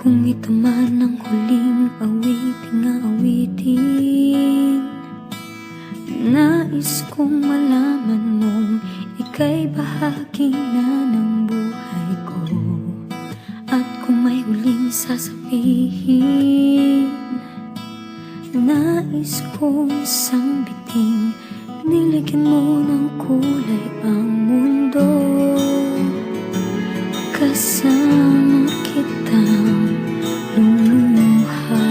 Kung ito man ang huling awiting, nais kong malaman mong ika'y bahagi na ng buhay ko. At kung may huling sasabihin, nais kong isang biting niligyan mo ng kulay ang mundo. Kasama kitang lumuha,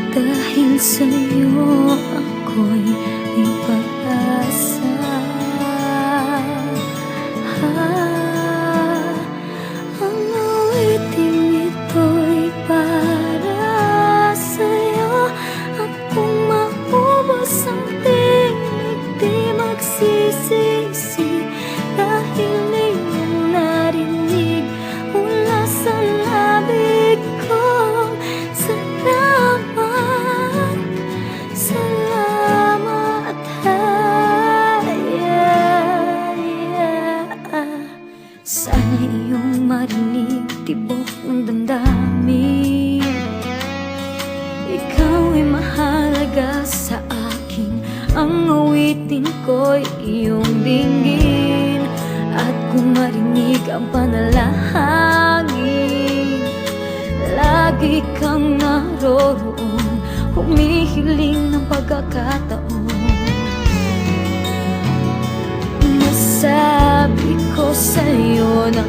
dahil sa'yo ako'y may pag-asa. Ang awiting ito'y para sa'yo, at kung maubos ang tinig di magsisisi, dahil iyong narinig mula sa labig ko. Salamat, salamat, sana iyong marinig tibok ng damdamin. Ikaw ay mahalaga sa akin, ang awitin ko'y iyong dinggin. At kung marinig ang panalangin, lagi kang naroroon, humihiling ng pagkakataon. Nasabi ko sa'yo na